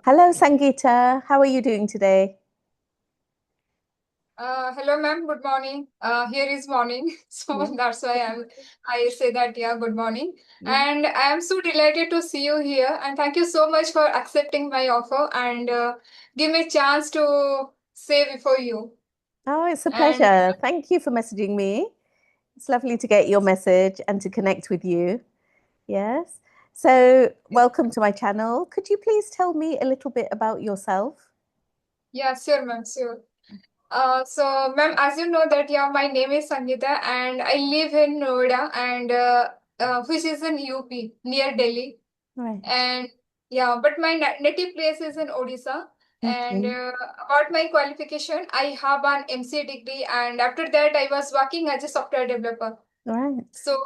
Hello, Sangeeta. How are you doing today? Hello, ma'am. Good morning. Here is morning, so Yeah. that's why I say that. Yeah, good morning. Yeah. And I am so delighted to see you here. And thank you so much for accepting my offer and give me a chance to say before you. Oh, it's a And pleasure. Thank you for messaging me. It's lovely to get your message and to connect with you. Yes. So, welcome to my channel. Could you please tell me a little bit about yourself? yeah, sure, ma'am, sure. So, ma'am, as you know that yeah, my name is Sangeeta and I live in Noida and which is in UP near Delhi. Right. And yeah, but my native place is in Odisha. And Okay. about my qualification, I have an MCA degree, and after that, I was working as a software developer. Right. So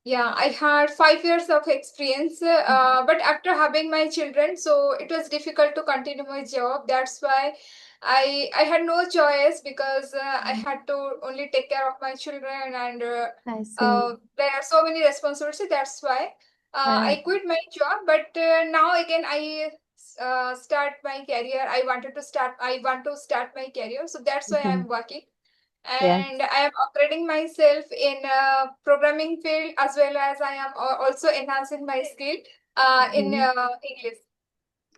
yeah, I had 5 years of experience, but after having my children, so it was difficult to continue my job. That's why I had no choice because I had to only take care of my children, and I see. there are so many responsibilities. That's why Right. I quit my job. But now again, I start my career. I want to start my career. So that's why Mhm. I'm working, and Yes. I am upgrading myself in programming field as well as I am also enhancing my skill in Mhm. English.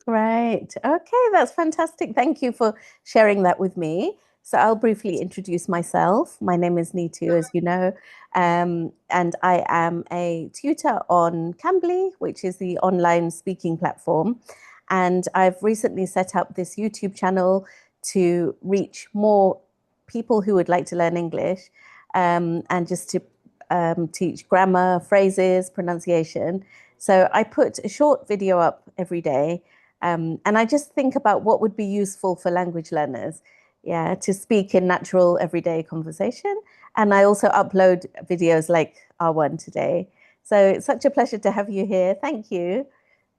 Right. Okay, that's fantastic. Thank you for sharing that with me. So I'll briefly introduce myself. My name is Neetu, as you know, and I am a tutor on Cambly, which is the online speaking platform. And I've recently set up this YouTube channel to reach more people who would like to learn English, and just to teach grammar, phrases, pronunciation. So I put a short video up every day, and I just think about what would be useful for language learners, yeah, to speak in natural everyday conversation. And I also upload videos like our one today. So it's such a pleasure to have you here. Thank you.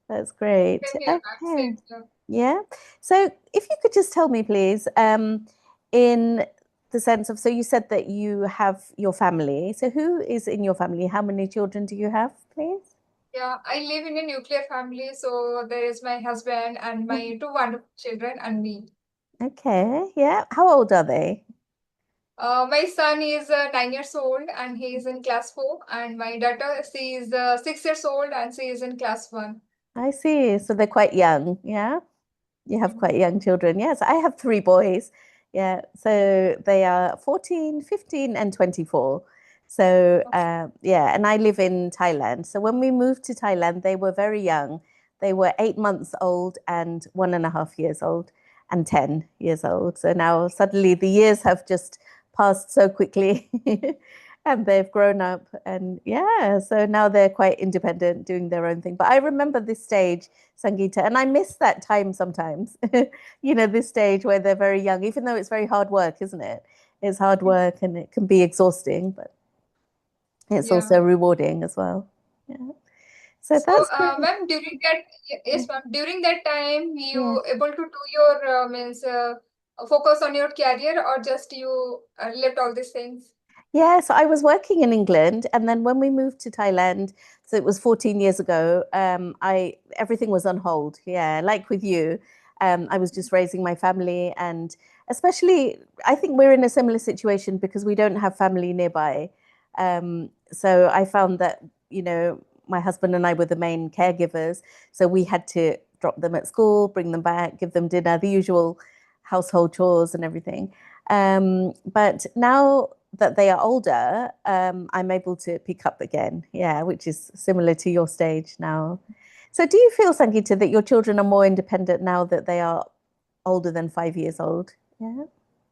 That's great. Same here, ma'am. Okay. Same here. Yeah. So if you could just tell me, please, in the sense of, so you said that you have your family. So who is in your family? How many children do you have, please? Yeah, I live in a nuclear family, so there is my husband and my two wonderful children and me. Okay. Yeah. How old are they? My son is 9 years old and he is in class 4, and my daughter she is 6 years old and she is in class 1. I see. So they're quite young. Yeah. You have Mhm. quite young children. Yes. I have three boys. Yeah. So they are 14, 15, and 24. So, yeah. And I live in Thailand. So when we moved to Thailand, they were very young. They were 8 months old and 1.5 years old and 10 years old. So now suddenly the years have just passed so quickly. And they've grown up, and yeah, so now they're quite independent, doing their own thing. But I remember this stage, Sangeeta, and I miss that time sometimes. This stage where they're very young, even though it's very hard work, isn't it? It's hard work and it can be exhausting, but it's Yeah. also rewarding as well. Yeah. So So, that's great. ma'am, during that, Yeah. yes, ma'am, during that time, Yeah. you able to do your means focus on your career, or just you left all these things? Yeah, so I was working in England, and then when we moved to Thailand, so it was 14 years ago, I everything was on hold. Yeah, like with you, I was just raising my family, and especially I think we're in a similar situation because we don't have family nearby. So I found that, my husband and I were the main caregivers, so we had to drop them at school, bring them back, give them dinner, the usual household chores and everything. But now that they are older, I'm able to pick up again. Yeah, which is similar to your stage now. So, do you feel, Sangeeta, that your children are more independent now that they are older than 5 years old? Yeah.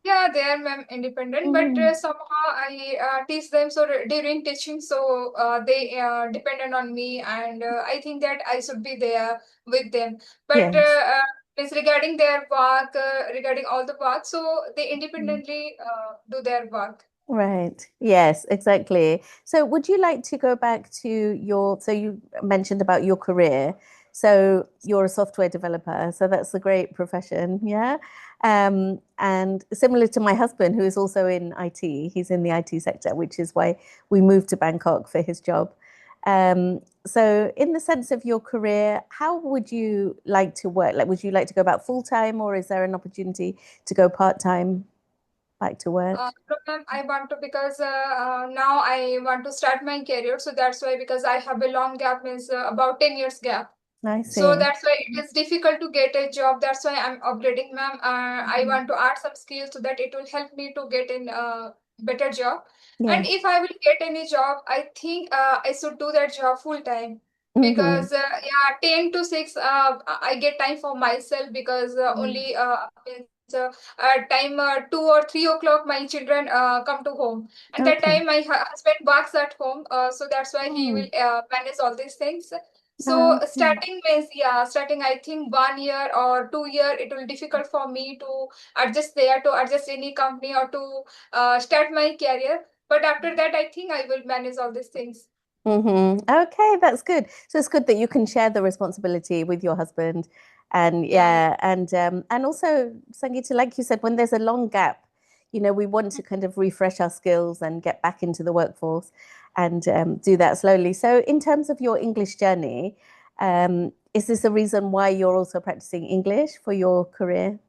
Yeah, they are ma'am independent, but Mm. somehow I teach them. So during teaching, so they dependent on me, and I think that I should be there with them. But Yes. it's regarding their work, regarding all the work, so they Mm. independently do their work. Right. Yes, exactly. So, would you like to go back to so you mentioned about your career. So, you're a software developer. So, that's a great profession. Yeah. And similar to my husband, who is also in IT, he's in the IT sector, which is why we moved to Bangkok for his job. So, in the sense of your career, how would you like to work? Like, would you like to go about full time, or is there an opportunity to go part time back to work? No, ma'am, I want to because now I want to start my career. So that's why because I have a long gap, means about 10 years gap. I So see. that's why it is difficult to get a job. That's why I'm upgrading, ma'am. I Mhm. want to add some skills so that it will help me to get in a better job. And Yes. if I will get any job, I think I should do that job full time Hmm. because yeah, 10 to 6, I get time for myself because Mm. only means time 2 or 3 o'clock my children come to home, and that Okay. time my husband works at home, so that's why he will Mm. manage all these things. So Okay. starting means, yeah, starting I think 1 year or 2 year, it will difficult for me to adjust there, to adjust any company or to start my career. But after that, I think I will manage all these things. Okay, that's good. So it's good that you can share the responsibility with your husband, and Yeah. yeah, and also Sangeeta, like you said, when there's a long gap, we want to kind of refresh our skills and get back into the workforce, and do that slowly. So, in terms of your English journey, is this a reason why you're also practicing English for your career?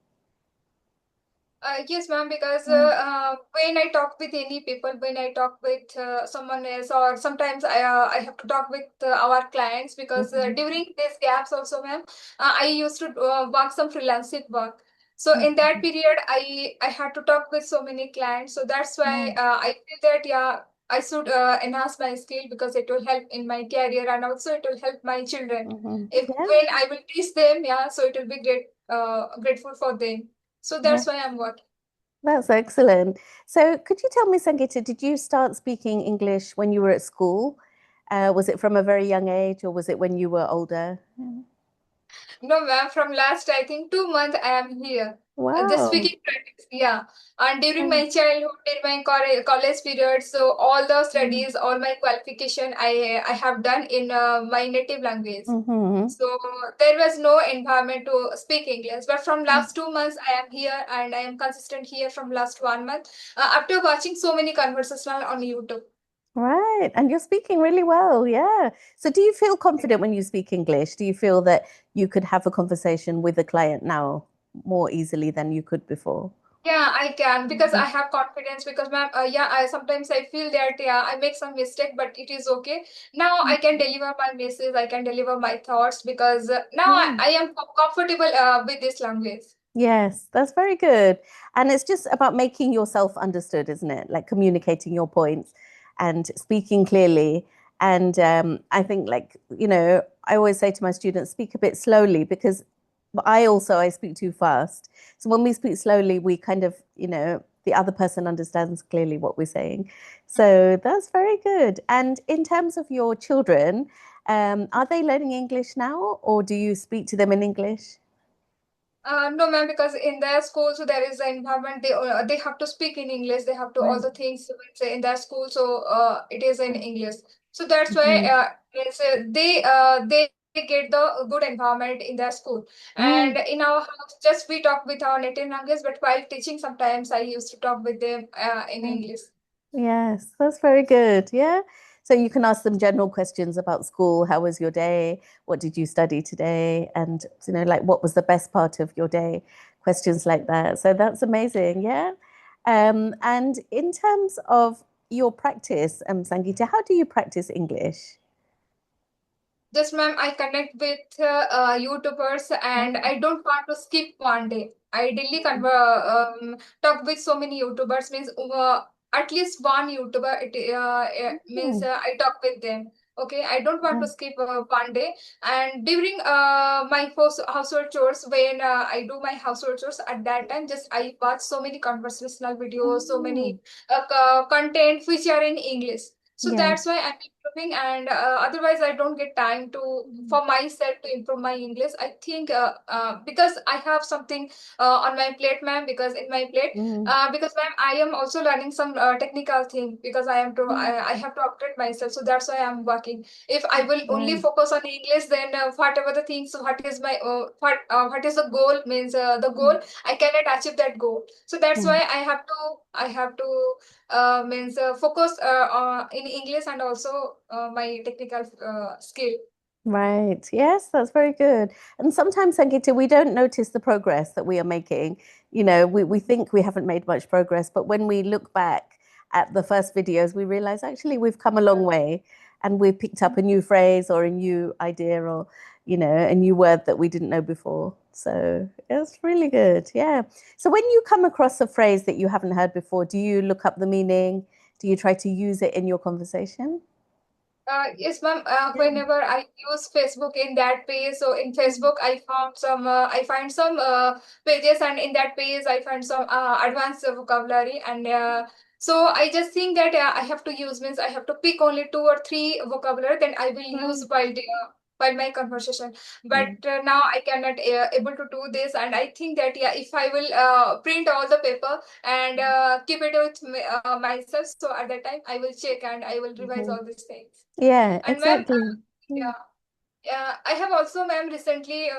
Yes, ma'am, because Yeah. when I talk with any people, when I talk with someone else, or sometimes I have to talk with our clients because Hmm. during these gaps also, ma'am, I used to work some freelancing work. So in that Okay. period, I had to talk with so many clients. So that's why Yeah. I feel that, yeah, I should enhance my skill because it will help in my career and also it will help my children. If Yeah. when I will teach them, yeah, so it will be grateful for them. So Yeah. that's why I'm working. That's excellent. So, could you tell me, Sangeeta, did you start speaking English when you were at school? Was it from a very young age, or was it when you were older? Yeah. No, ma'am, from last, I think 2 months I am here. Just Wow. speaking practice, yeah. And during Mm, my childhood, in my college period, so all the mm, studies, all my qualification, I have done in my native language. mhm, So there was no environment to speak English. But from last 2 months, I am here and I am consistent here from last 1 month. After watching so many conversational on YouTube. Right. And you're speaking really well. Yeah. So, do you feel confident when you speak English? Do you feel that you could have a conversation with a client now more easily than you could before? Yeah, I can because I Mhm. have confidence because ma'am, yeah, I sometimes I feel that yeah, I make some mistake, but it is okay. Now I can deliver my message, I can deliver my thoughts because now Yeah. I am comfortable with this language. Yes, that's very good. And it's just about making yourself understood, isn't it? Like communicating your points and speaking clearly. And I think, like, I always say to my students, speak a bit slowly because I speak too fast. So when we speak slowly, we kind of, the other person understands clearly what we're saying. So that's very good. And in terms of your children, are they learning English now, or do you speak to them in English? No, ma'am, because in their school, so there is an environment. They have to speak in English. They have to all Right. the things say in their school. So it is in English. So that's why Mhm. they get the good environment in their school. And Mm, in our house, just we talk with our native language. But while teaching, sometimes I used to talk with them in mm. English. Yes, that's very good. Yeah. So you can ask them general questions about school. How was your day? What did you study today? And, like, what was the best part of your day? Questions like that. So that's amazing. Yeah. And in terms of your practice, Sangeeta, how do you practice English? Just ma'am, I connect with YouTubers and Oh, I don't want to skip one day. I daily talk with so many YouTubers means at least one YouTuber means oh, I talk with them. Okay, I don't want yeah. to skip one day. And during my household chores, when I do my household chores, at that time, just I watch so many conversational videos, so Oh, many content which are in English. So yeah. that's why I'm improving, and otherwise I don't get time to Mm, for myself to improve my English. I think because I have something on my plate, ma'am. Because in my plate, mm, because ma'am, I am also learning some technical thing because mm. I have to upgrade myself. So that's why I'm working. If I will only Right. focus on English, then whatever the things, what is my what is the goal means the Mm, goal I cannot achieve that goal. So that's mm, why I have to means focus in English and also my technical skill. Right. Yes, that's very good. And sometimes, Sangeeta, we don't notice the progress that we are making. We think we haven't made much progress, but when we look back at the first videos, we realize actually we've come a long way and we've picked up a new phrase or a new idea or, a new word that we didn't know before. So it's really good. Yeah. So when you come across a phrase that you haven't heard before, do you look up the meaning? Do you try to use it in your conversation? Yes, ma'am. Yeah. Whenever I use Facebook in that page, so in Facebook I find some pages, and in that page I find some advanced vocabulary, and so I just think that I have to use means I have to pick only two or three vocabulary, then I will use Right. while my conversation. But Mm. now I cannot able to do this, and I think that yeah, if I will print all the paper and keep it with myself, so at that time I will check and I will revise Mhm. all these things. Yeah, And ma'am, exactly. Mm, yeah, I have also, ma'am, recently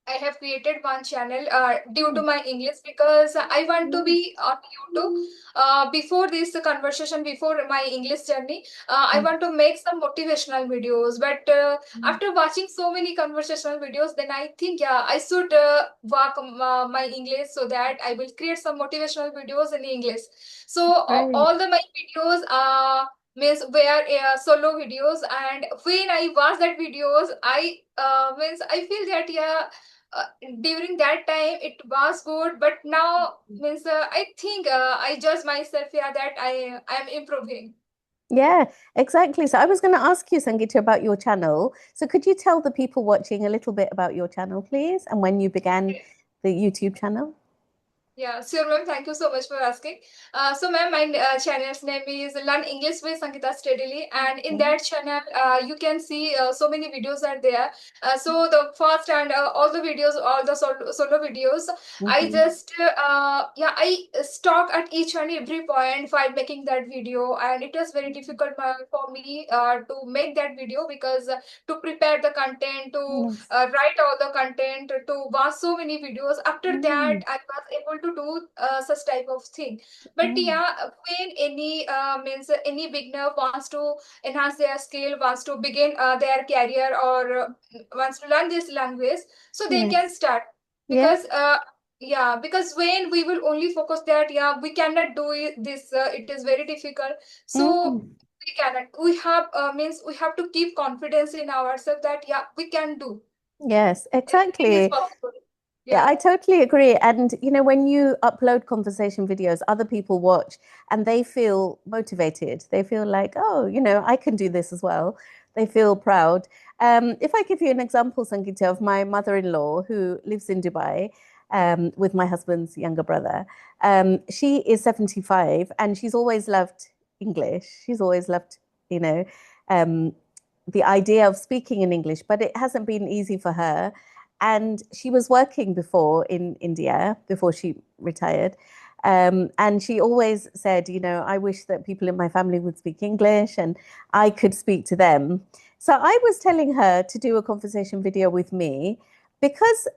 I have created one channel due to mm, my English, because I want to mm, be on YouTube. Before this conversation, before my English journey, I mm, want to make some motivational videos. But mm, after watching so many conversational videos, then I think yeah, I should work my English so that I will create some motivational videos in English. So right. all the my videos means were solo videos, and when I watch that videos, I means I feel that yeah, uh, during that time it was good, but now means I think I judge myself yeah that I am improving. Yeah, exactly. So I was going to ask you, Sangeeta, about your channel. So could you tell the people watching a little bit about your channel, please, and when you began the YouTube channel? Yeah, sure, ma'am. Thank you so much for asking. So, ma'am, my channel's name is Learn English with Sangeeta Steadily, and in Mm, that channel, you can see so many videos are there. So, the first and all the videos, all the solo videos, I mhm, just yeah, I stopped at each and every point while making that video, and it was very difficult for me to make that video, because to prepare the content, to yes. write all the content, to watch so many videos. After that, Mm, I was able to do such type of thing. But mm, yeah, when any means any beginner wants to enhance their skill, wants to begin their career, or wants to learn this language, so they can yes. start. Yeah. Because yeah, because when we will only focus that yeah, we cannot do this, it is very difficult. So Mm, we cannot, we have means we have to keep confidence in ourselves that yeah, we can do, yes, everything is exactly. possible. Yeah, Yeah, I totally agree. And when you upload conversation videos, other people watch and they feel motivated. They feel like, oh, I can do this as well. They feel proud. If I give you an example, Sangeeta, of my mother-in-law who lives in Dubai, with my husband's younger brother, she is 75 and she's always loved English. She's always loved, you know, um, the idea of speaking in English, but it hasn't been easy for her, and she was working before in India before she retired. And she always said, I wish that people in my family would speak English and I could speak to them. So I was telling her to do a conversation video with me because,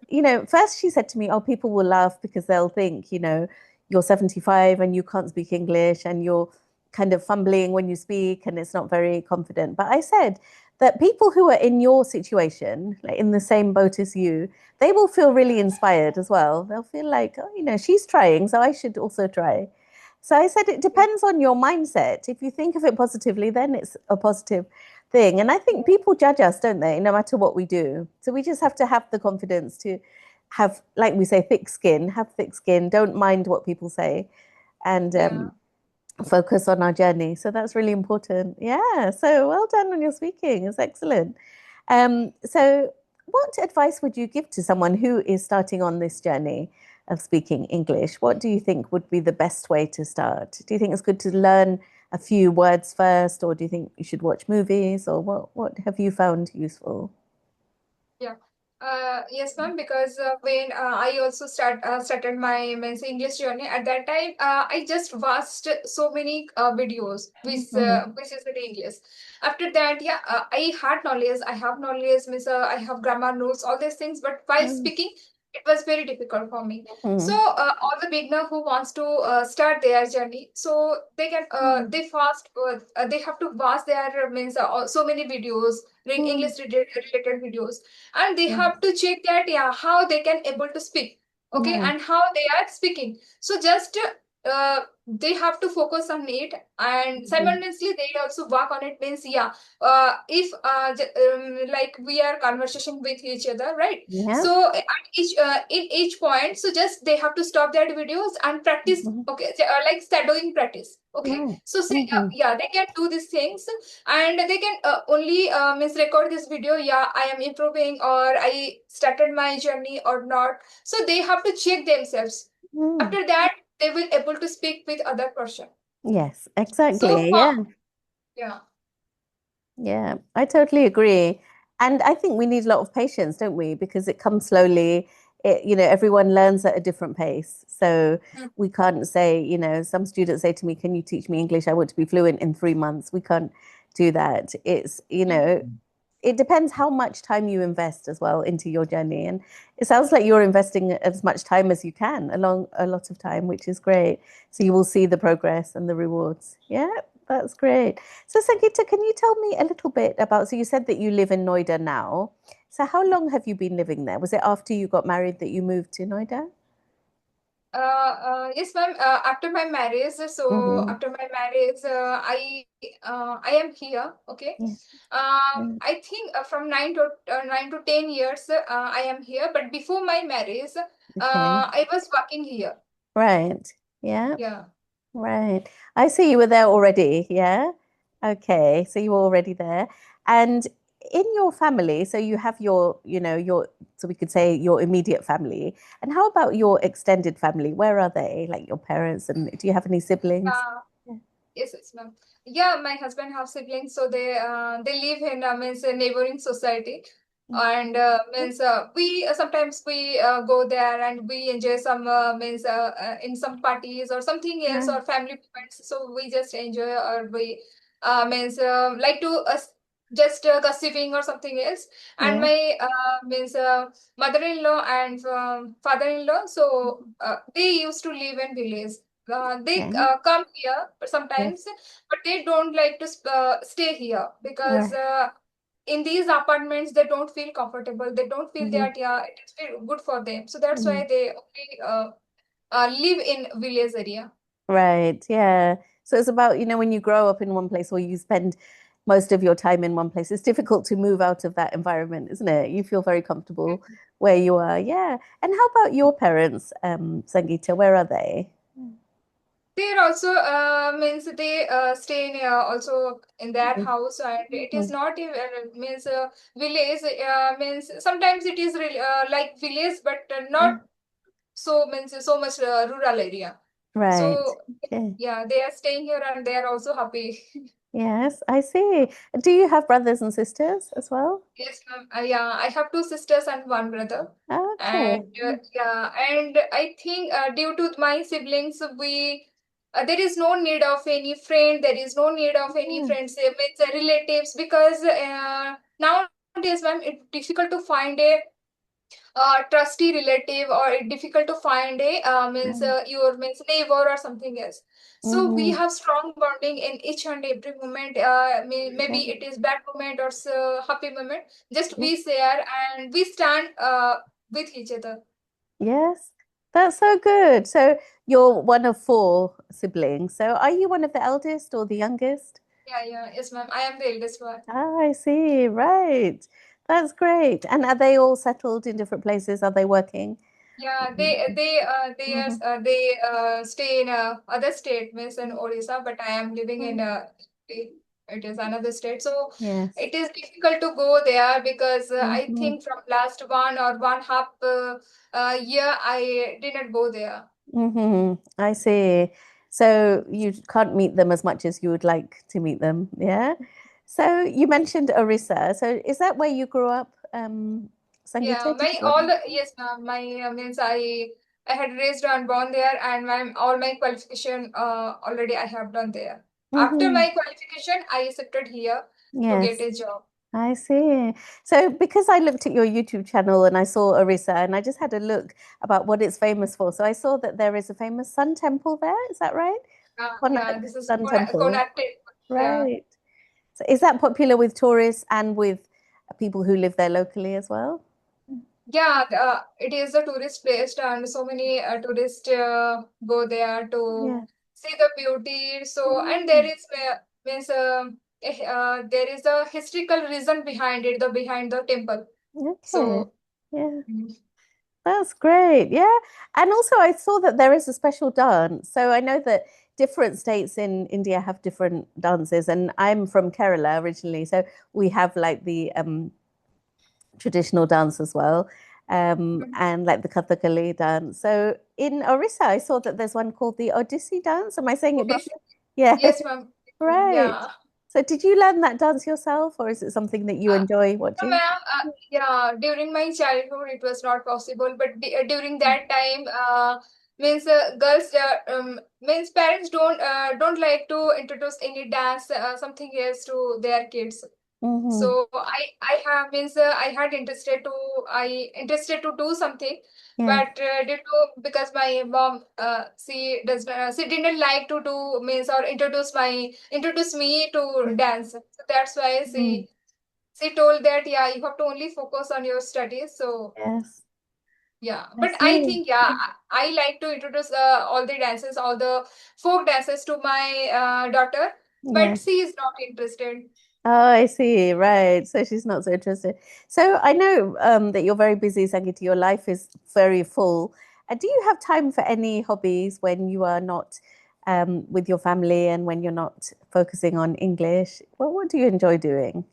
first she said to me, oh, people will laugh because they'll think, you're 75 and you can't speak English and you're kind of fumbling when you speak and it's not very confident. But I said, that people who are in your situation, like in the same boat as you, they will feel really inspired as well. They'll feel like, oh, she's trying, so I should also try. So I said it yeah, depends on your mindset. If you think of it positively, then it's a positive thing. And I think people judge us, don't they, no matter what we do. So we just have to have the confidence to have, like we say, thick skin, have thick skin, don't mind what people say, and yeah. focus on our journey. So that's really important. Yeah. So well done on your speaking. It's excellent. So, what advice would you give to someone who is starting on this journey of speaking English? What do you think would be the best way to start? Do you think it's good to learn a few words first, or do you think you should watch movies, or what have you found useful? Yeah. Yes, ma'am. Because when I also started my means English journey, at that time, I just watched so many videos Mhm. which is in English. After that, yeah, I had knowledge. I have knowledge. Means I have grammar notes, all these things. But while Mm, speaking, it was very difficult for me. So Mhm. all the beginner who wants to start their journey, so they can Mm. they have to watch their means so many videos, Mm. English related videos, and they Yes. have to check that, yeah, how they can able to speak, okay, Right. and how they are speaking. So just they have to focus on it, and Mhm. simultaneously they also work on it, means, yeah, if like we are conversation with each other, right? Yeah. So at each in each point, so just they have to stop their videos and practice, Mhm. okay, like shadowing practice, okay. Right. So say, Mhm. yeah, they can do these things, and they can only means record this video, yeah, I am improving or I started my journey or not. So they have to check themselves. Mm. After that, they will able to speak with other person. Yes, So exactly. for, Yeah. yeah. Yeah, I totally agree. And I think we need a lot of patience, don't we? Because it comes slowly. Everyone learns at a different pace. So Mm, we can't say, some students say to me, "Can you teach me English? I want to be fluent in 3 months." We can't do that. It depends how much time you invest as well into your journey. And it sounds like you're investing as much time as you can, along a lot of time, which is great. So you will see the progress and the rewards. Yeah, that's great. So Sangeeta, can you tell me a little bit about, so you said that you live in Noida now. So how long have you been living there? Was it after you got married that you moved to Noida? yes, ma'am. After my marriage, so Mm-hmm. after my marriage, I am here. Okay. Yeah. Yeah. I think from 9 to 10 years, I am here. But before my marriage, Okay. I was working here. Right. Yeah. Yeah. Right. I see you were there already. Yeah. Okay. So you were already there. And in your family, so you have so we could say your immediate family. And how about your extended family? Where are they? Like your parents, and do you have any siblings? Uh, yes, yes, ma'am. Yeah, my husband have siblings, so they live in means a neighboring society, and means we sometimes we go there and we enjoy some means in some parties or something else Right. or family events. So we just enjoy or we means like to just gossiping or something else. And Yeah. my means mother-in-law and father-in-law, so they used to live in village. They Okay. come here Yes. sometimes, but they don't like to stay here because Right. in these apartments they don't feel comfortable. They don't feel Mhm. that, yeah, it is feel good for them. So that's Mhm. why they only live in village area. Right. Yeah. So it's about, when you grow up in one place or you spend most of your time in one place, it's difficult to move out of that environment, isn't it? You feel very comfortable where you are. Yeah. And how about your parents, Sangeeta? Where are they? They also means they stay in also in that house, and it is Mhm. not even means village. Means sometimes it is really, like village, but not so means so much rural area. Right. So Okay. yeah, they are staying here and they are also happy. Yes, I see. Do you have brothers and sisters as well? Yes, ma'am. Yeah, I have two sisters and one brother. And Okay. yeah, and I think due to my siblings, we there is no need of any friend. There is no need of any Yeah. friends with relatives because nowadays, ma'am, it's difficult to find a trusty relative or it difficult to find a means your means neighbor or something else. So we Mm-hmm. have strong bonding in each and every moment. Maybe Okay. it is bad moment or happy moment, just Yeah. we share and we stand with each other. Yes, that's so good. So you're one of four siblings. So are you one of the eldest or the youngest? Yeah, yeah, yes, ma'am, I am the eldest one. Ah, I see. Right. That's great. And are they all settled in different places? Are they working? Yeah, Mhm. they stay in other state, means in Odisha, but I am living in it is another state. So Yes. it is difficult to go there because I Hmm. think from last 1.5 year I did not go there. I see. So you can't meet them as much as you would like to meet them. Yeah. So you mentioned Orissa. So is that where you grew up, Yeah, Sangeeta? Did my you grow up? all the yes, ma'am. My means I had raised and born there, and my all my qualification already I have done there. After Mm-hmm. my qualification, I accepted here to get Yes. a job. I see. So because I looked at your YouTube channel and I saw Orissa and I just had a look about what it's famous for. So I saw that there is a famous sun temple there. Is that right? Yeah, Konark this is Sun Temple. connected. Yeah. Right. So is that popular with tourists and with people who live there locally as well? Yeah, it is a tourist place, and so many tourists go there to Yeah. see the beauty. So, and there Mm. is means there is a historical reason behind it, the behind the temple. Okay. So, Yeah. mm, That's great. Yeah. And also, I saw that there is a special dance. So I know that different states in India have different dances. And I'm from Kerala originally. So we have like the traditional dance as well, and like the Kathakali dance. So in Orissa, I saw that there's one called the Odissi dance. Am I saying it Odisha. properly? Yeah. Yes, ma'am. Right. Yeah. So did you learn that dance yourself, or is it something that you Uh, enjoy no, watching? ma'am. Yeah, during my childhood, it was not possible. But during that time, means girls means parents don't like to introduce any dance something else to their kids. Mm-hmm. So I have means I interested to do something, Yeah. but due to because my mom she didn't like to do means or introduce me to Yeah. dance. So that's why Mm. she told that yeah, you have to only focus on your studies. So Yes. yeah, I but I see. think yeah, I like to introduce all the dances, all the folk dances to my daughter, Yeah. but she is not interested. Oh, I see. Right. So she's not so interested. So I know that you're very busy, Sangeeta. Your life is very full. Do you have time for any hobbies when you are not with your family and when you're not focusing on English? What do you enjoy doing?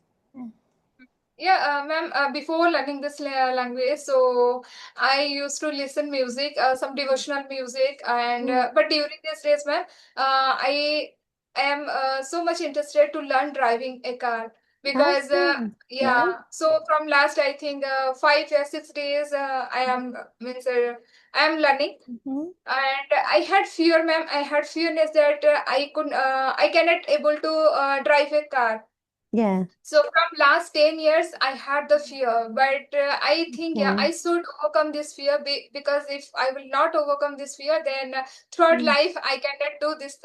Yeah, ma'am, before learning this language, so I used to listen music, some devotional music, and Mm. but during these days, ma'am, I am so much interested to learn driving a car I because see. Right. yeah, so from last I think 5 or 6 days, I am learning, Mhm. and I had fear, ma'am. I had fearness that I cannot able to drive a car. Yeah. So from last 10 years, I had the fear, but I think yeah, Okay. I should overcome this fear because if I will not overcome this fear, then throughout Mm. life I cannot do this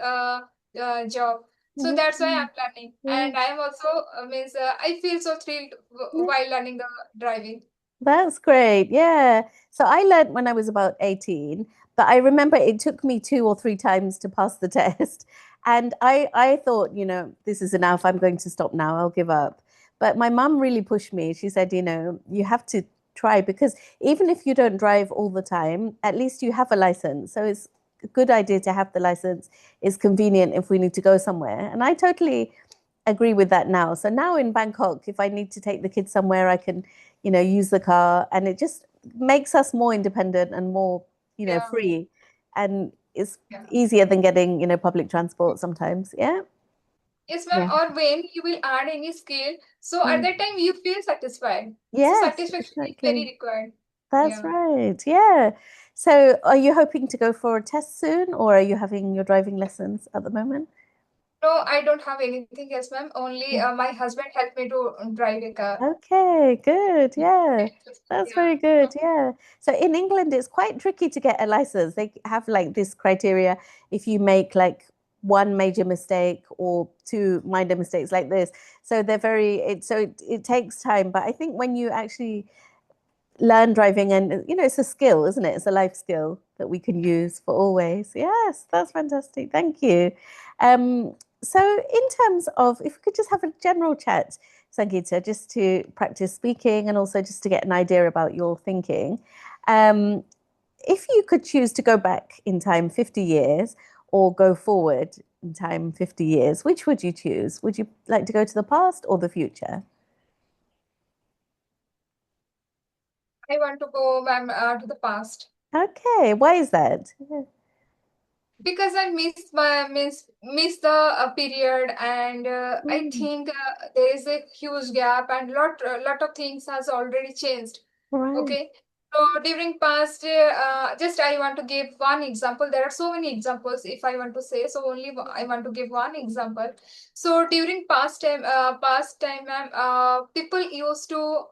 job. So that's why Mhm. I'm learning, Yeah. and I am also means I feel so thrilled Yeah. while learning the driving. That's great. Yeah. So I learned when I was about 18, but I remember it took me two or three times to pass the test. And I thought, this is enough. I'm going to stop now. I'll give up. But my mum really pushed me. She said, you have to try because even if you don't drive all the time, at least you have a license. So it's a good idea to have the license. It's convenient if we need to go somewhere. And I totally agree with that now. So now in Bangkok, if I need to take the kids somewhere, I can, use the car, and it just makes us more independent and more, Yeah, free, and it's yeah. easier than getting, public transport sometimes. Yeah. Yes, ma'am. Yeah. Or when you will add any skill, so at Mm. that time you feel satisfied. So Yes, satisfaction is very exactly. required. That's Yeah. right. Yeah. So are you hoping to go for a test soon, or are you having your driving lessons at the moment? No, I don't have anything else, ma'am. Only my husband helped me to drive a car. Okay, good. Yeah, that's Yeah. very good. Yeah. So in England, it's quite tricky to get a license. They have like this criteria. If you make like one major mistake or two minor mistakes like this, so they're it takes time. But I think when you actually learn driving, and it's a skill, isn't it? It's a life skill that we can use for always. Yes, that's fantastic. Thank you. um so in terms of, if we could just have a general chat, Sangeeta, just to practice speaking and also just to get an idea about your thinking. um if you could choose to go back in time 50 years or go forward in time 50 years, which would you choose? Would you like to go to the past or the future? I want to go, ma'am, to the past Okay, why is that? because I miss the period, and I Mm, think there is a huge gap, and lot of things has already changed. right. Okay. So during past, just I want to give one example. There are so many examples if I want to say. So only I want to give one example. So during past time, ma'am, people used to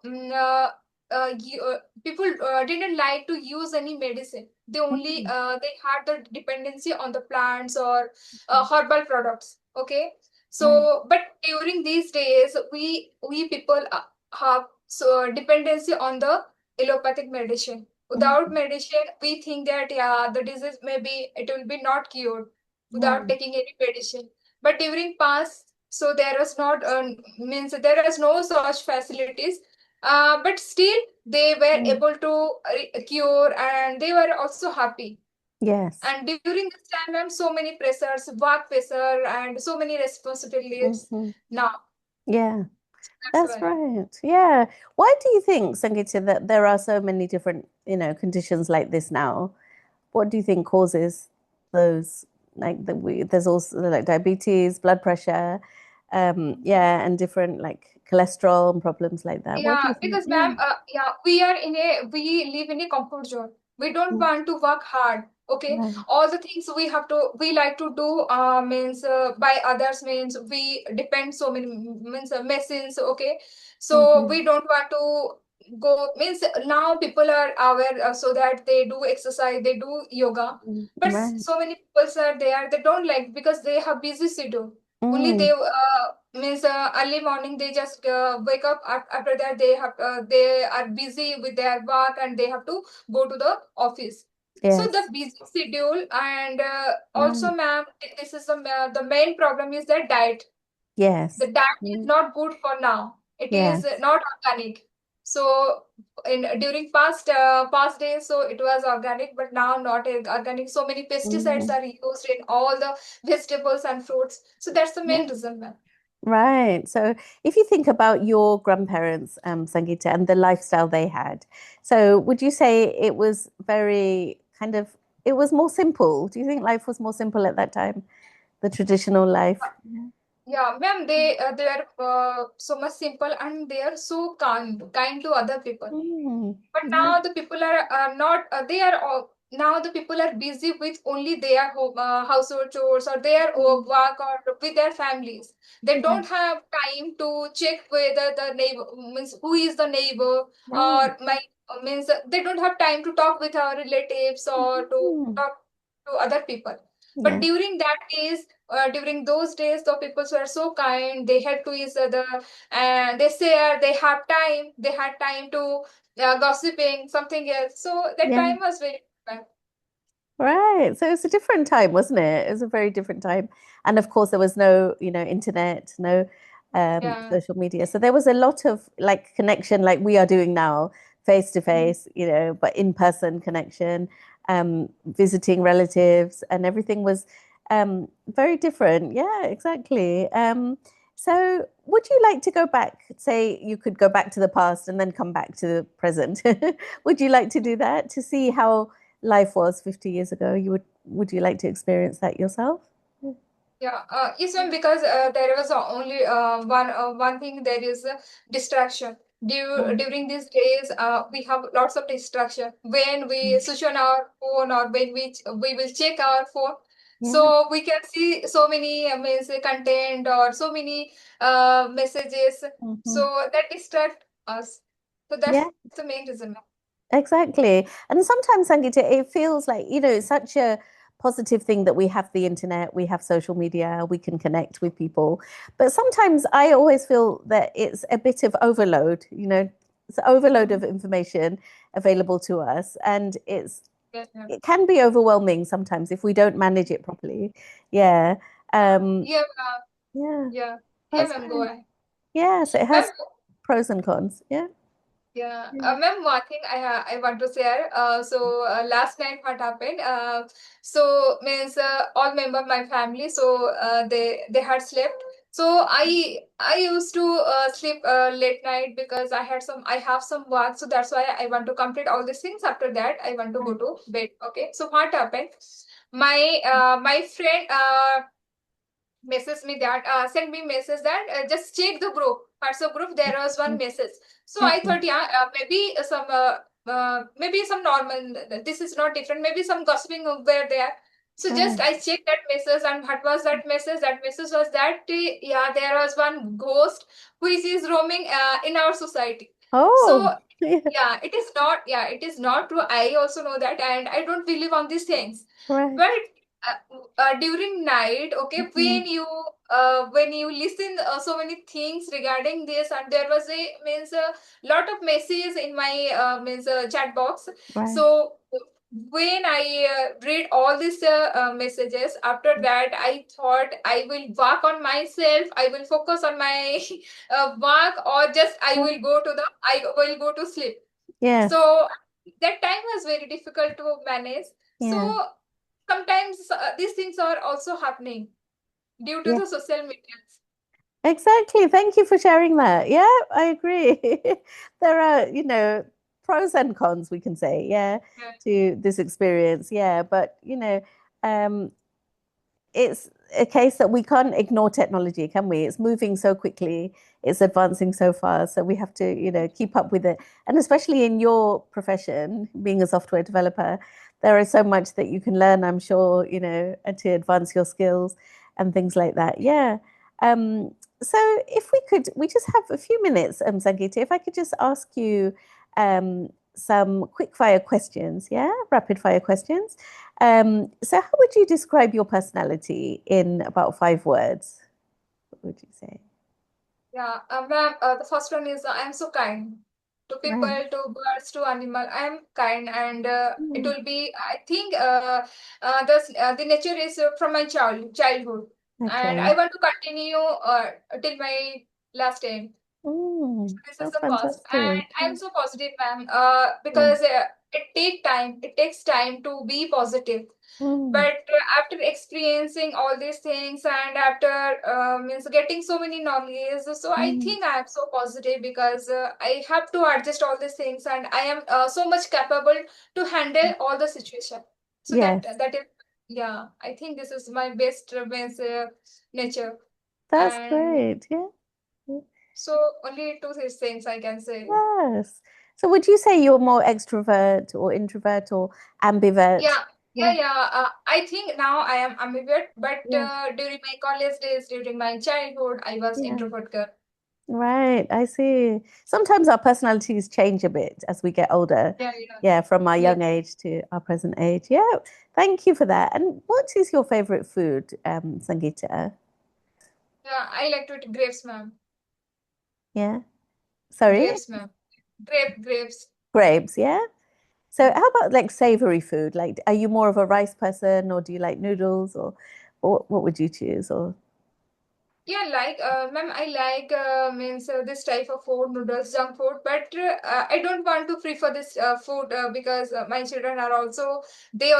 people didn't like to use any medicine. They only Mm, they had the dependency on the plants or herbal products. Okay. right. So, but during these days, we people have so dependency on the allopathic medicine. Without Mm, medicine, we think that yeah, the disease maybe it will be not cured without right. taking any medicine. But during past, so there was not means there was no such facilities. But still they were Mm, able to cure and they were also happy. yes. And during this time, I'm so many pressures, work pressure, and so many responsibilities Hmm. now. Yeah, That's that's why. right. Yeah. Why do you think, Sangeeta, that there are so many different, conditions like this now? What do you think causes those? Like there's also like diabetes, blood pressure, yeah, and different like cholesterol and problems like that. What do Yeah, you think? because Yeah. ma'am, yeah, we live in a comfort zone. We don't Mm, want to work hard. Okay, right. all the things we like to do means by others means we depend so many means machines. Okay, so Hmm. we don't want to go means now people are aware so that they do exercise, they do yoga, but Right. so many people are there they don't like because they have busy schedule. Only Mm, they means early morning they just wake up after that they are busy with their work and they have to go to the office. So the yes. busy schedule and also Right. ma'am, this is the main problem is the diet. The Yes. diet is Mm, not good for now. It is yes. not organic. So in during past days, so it was organic, but now not organic. So many pesticides Mm, are used in all the vegetables and fruits. So that's the yeah. main reason, ma'am. Right. So if you think about your grandparents, Sangeeta, and the lifestyle they had, so would you say it was very kind of, it was more simple? Do you think life was more simple at that time? The traditional life? Yeah. Yeah, ma'am, they are so much simple and they are so kind to other people. Mm, But yeah. now the people are not, they are all, now the people are busy with only their home, household chores or their Mm, work or with their families. They yeah. don't have time to check whether the neighbor means who is the neighbor Right. or my means they don't have time to talk with our relatives or to Mm, talk to other people. But yeah. during that days, during those days, the people were so kind. They help to each other, and they share. They had time to gossiping, something else. So that Yeah. time was very fun. Right. So it's a different time, wasn't it? It was a very different time. And of course, there was no, internet, no Yeah. social media. So there was a lot of like connection, like we are doing now, face to Mm. face, but in-person connection, visiting relatives, and everything was very different. Yeah, exactly. So would you like to go back? Say you could go back to the past and then come back to the present. Would you like to do that to see how life was 50 years ago? Would you like to experience that yourself? Yeah, yes, ma'am, because there was only one thing there is distraction. Mm, During these days, we have lots of distraction. When we mm, switch on our phone or when we will check our phone, yeah. so we can see so many means content or so many messages. Hmm. So that distract us. So Yeah, that's the main reason, ma'am. exactly. And sometimes, Sangeeta, it feels like, it's such a positive thing that we have the internet, we have social media, we can connect with people. But sometimes I always feel that it's a bit of overload, it's an overload of Mhm. information available to us. And Yes, ma'am. it can be overwhelming sometimes if we don't manage it properly. Yeah. Um, Yeah, yeah, yeah, yeah, that's ma'am. Go right. ahead, Yeah, so it ma'am. has pros and cons. Yeah. Yeah, Mm, ma'am, one thing I want to share. Last night what happened? So means all member of my family. So they had slept. So I used to sleep late night because I have some work. So that's why I want to complete all these things. After that, I want to go right. to bed. Okay. So what happened? My friend message me that send me message that just check the group WhatsApp group there was one message. So I Okay. thought yeah maybe some maybe some normal, this is not different, maybe some gossiping were there. So just Right. I checked that message, and what was that message? That message was that yeah, there was one ghost which is roaming in our society. Oh, So yeah, yeah, it is not, yeah, it is not true. I also know that, and I don't believe on these things. right. But during night, okay, Mhm. when you listen so many things regarding this, and there was a means a lot of messages in my means chat box. Right. So when I read all these messages, after that I thought I will work on myself. I will focus on my work, or just I will go to sleep. Yeah, So that time was very difficult to manage. So yeah, sometimes these things are also happening due to yeah. the social media. Exactly. Thank you for sharing that. Yeah, I agree. There are, pros and cons, we can say, yeah, Yeah, to this experience. Yeah, but, um, it's a case that we can't ignore technology, can we? It's moving so quickly, it's advancing so fast, so we have to, keep up with it. And especially in your profession, being a software developer, there is so much that you can learn, I'm sure, to advance your skills and things like that. Yeah. Um, so if we just have a few minutes, Sangeeta, if I could just ask you some quick fire questions, yeah, rapid fire questions. So how would you describe your personality in about 5 words? What would you say? yeah. Ma'am, the first one is I am so kind to people, Right. to birds, to animal. I am kind, and it Mm, will be. I think the nature is from my childhood, and I okay. want to continue till my last end. This is That's the first, and fantastic. I'm so positive, ma'am, Yeah. because it takes time to be positive. Mm, But after experiencing all these things, and after means getting so many knowledge, so I mm, think I am so positive, because I have to adjust all these things, and I am so much capable to handle all the situation. So yes, that is, yeah, I think this is my best means nature. that's And great. Yeah. so only two these things I can say. Yes. So would you say you're more extrovert or introvert or ambivert? Yeah, yeah, Yeah. yeah. I think now I am ambivert, but Yeah. during my college days, during my childhood, I was Yeah. introvert girl. Right, I see. Sometimes our personalities change a bit as we get older. Yeah, yeah. Yeah, from our Yes. young age to our present age. Yeah, thank you for that. And what is your favorite food, Sangeeta? Yeah, I like to eat grapes, ma'am. Yeah, sorry, Grapes, ma'am. Grapes. grapes. Yeah. So how about like savory food? Like, are you more of a rice person or do you like noodles or what would you choose? Or Yeah, like, ma'am, I like means this type of food, noodles, junk food, but I don't want to prefer this food because my children are also, they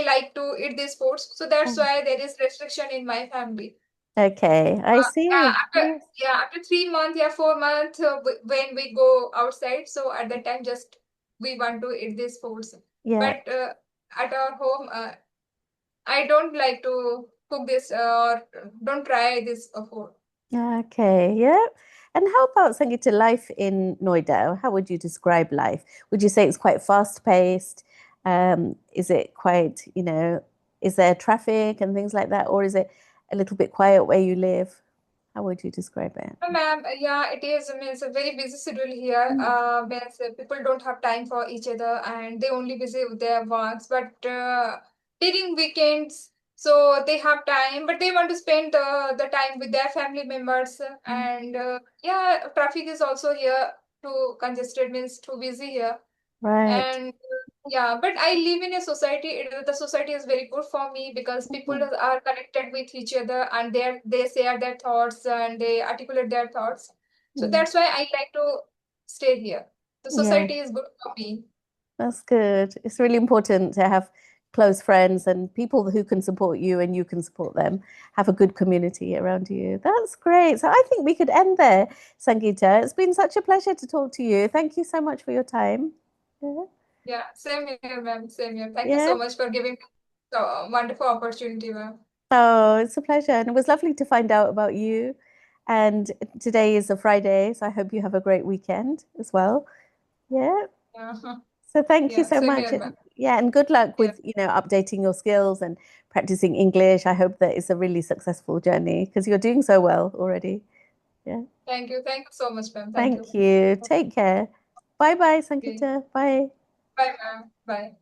like to eat these foods. So that's oh, why there is restriction in my family. okay, I Yeah, see. after, Yes. yeah, after 3 months, yeah, 4 months, when we go outside, so at that time, just we want to eat these foods. Yeah. But at our home, I don't like to cook this or don't try this food. Okay, yeah. And how about Sangeeta, life in Noida? How would you describe life? Would you say it's quite fast paced? Is it quite, is there traffic and things like that? Or is it a little bit quiet where you live? How would you describe it? No, ma'am, yeah, it is. I mean, it's a very busy schedule here. Mm, Means people don't have time for each other, and they only busy with their works. But during weekends, so they have time, but they want to spend the time with their family members. mm. And yeah, traffic is also here too congested, means too busy here. Right. And yeah, but I live in a society. The society is very good for me because people Mhm. are connected with each other, and they share their thoughts, and they articulate their thoughts. So Yeah. that's why I like to stay here. The Yeah. society is good for me. That's good. It's really important to have close friends and people who can support you and you can support them. Have a good community around you. That's great. So I think we could end there, Sangeeta. It's been such a pleasure to talk to you. Thank you so much for your time. Yeah. Yeah, same here, ma'am. Same here. Thank you Yeah. so much for giving me a wonderful opportunity, ma'am. Oh, it's a pleasure. And it was lovely to find out about you. And today is a Friday, so I hope you have a great weekend as well. Yeah. Yeah. So thank you Yeah, so same much. here, ma'am. Yeah, and good luck Yeah. with, updating your skills and practicing English. I hope that it's a really successful journey because you're doing so well already. Yeah. Thank you. Thank you so much, ma'am. Thank you. Thank you. Take care. Bye bye, Okay. Sankita. Bye. Bye, ma'am. Bye.